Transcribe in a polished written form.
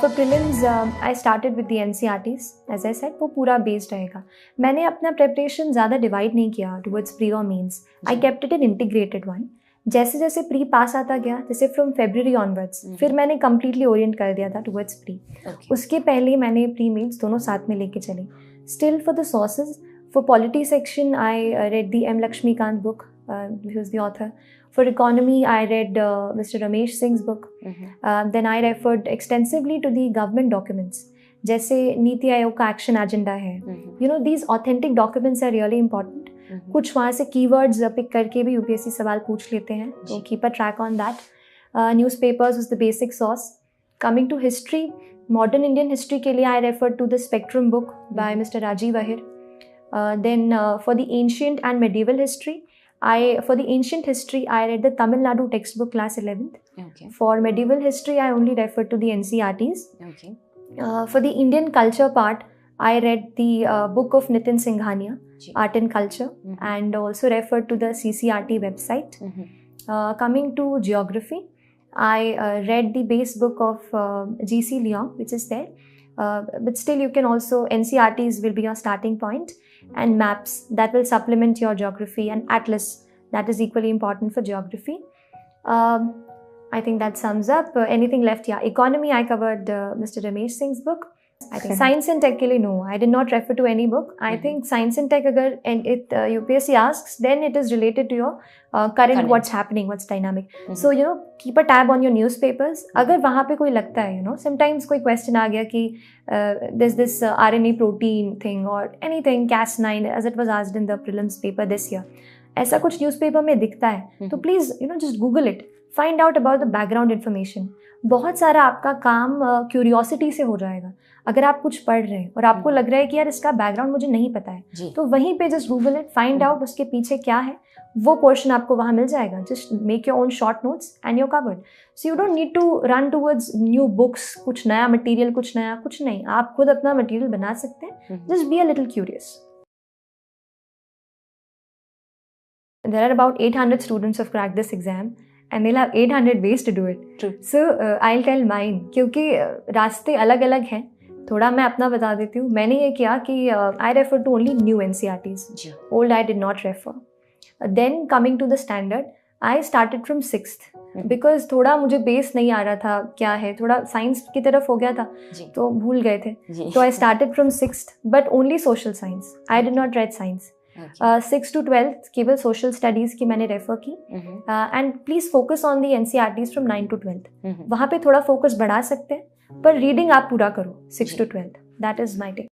For prelims I started with the NCERTs as I said, वो पूरा based रहेगा. मैंने अपना प्रेपरेशन ज़्यादा डिवाइड नहीं किया टुवर्ड्स प्री और mains. I kept it an integrated one. जैसे जैसे प्री पास आता गया, जैसे फ्रॉम February ऑनवर्ड्स, फिर मैंने कम्प्लीटली ओरिएंट कर दिया था टुवर्ड्स प्री. उसके पहले मैंने प्री मेंस दोनों साथ में लेके चली. Still for the sources, for polity section I read the M Lakshmikant book, who is the author. For economy I read Mr. Ramesh Singh's book. Then I referred extensively to the government documents, जैसे नीति आयोग का action agenda है. You know, these authentic documents are really important. कुछ वहाँ से keywords pick करके भी UPSC सवाल पूछ लेते हैं, तो keep a track on that. Newspapers was the basic source. Coming to history, modern Indian history के लिए I referred to the Spectrum book by Mr. Rajiv Ahir. Then for the ancient and medieval history, for the ancient history I read the Tamil Nadu textbook class 11th. Okay. For medieval history I only referred to the NCERTs. Okay. For the Indian culture part I read the book of Nitin Singhania, Art and Culture, and also referred to the CCRT website. Coming to geography, I read the base book of G.C. Leong, which is there. But still you can also, NCERTs will be your starting point, and maps that will supplement your geography, and atlas that is equally important for geography. I think that sums up. Anything left? Yeah, economy I covered Mr. Ramesh Singh's book. I think science and tech के लिए no, I did not refer to any book. I think science and tech अगर UPSC asks, then it is related to your current what's happening, what's dynamic. So you know, keep a tab on your newspapers. अगर वहाँ पे कोई लगता है, you know, sometimes कोई question आ गया कि there's this RNA protein thing or anything, Cas9 as it was asked in the prelims paper this year. ऐसा कुछ न्यूज़पेपर में दिखता है तो please you know just Google it, find out about the background information. बहुत सारा आपका काम क्यूरियोसिटी से हो जाएगा. अगर आप कुछ पढ़ रहे हैं और आपको लग रहा है कि यार इसका बैकग्राउंड मुझे नहीं पता है, तो वहीं पे just Google it, find out उसके पीछे क्या है, वो पोर्शन आपको वहाँ मिल जाएगा. Just make your own short notes and you're covered. So you don't need to run towards new books, कुछ नया मटीरियल, कुछ नया कुछ नहीं. आप खुद अपना मटीरियल बना सकते हैं. Just be a little curious. There are about 800 students who have cracked this exam and they'll have 800 ways to do it. True. So I'll tell mine, क्योंकि रास्ते अलग अलग हैं. थोड़ा मैं अपना बता देती हूँ. मैंने ये किया कि I refer to only new NCERTs. Old I did not refer. Then coming to the standard, I started from 6th because थोड़ा मुझे बेस नहीं आ रहा था क्या है, थोड़ा साइंस की तरफ हो गया था तो भूल गए थे. तो I started from 6th but only social science. I did not read science. 6 to 12th केवल सोशल स्टडीज़ की मैंने रेफर की. And please focus on the NCERTs from 9 to 12th. वहाँ पे थोड़ा फोकस बढ़ा सकते हैं, पर रीडिंग आप पूरा करो 6 to 12th. That is my take.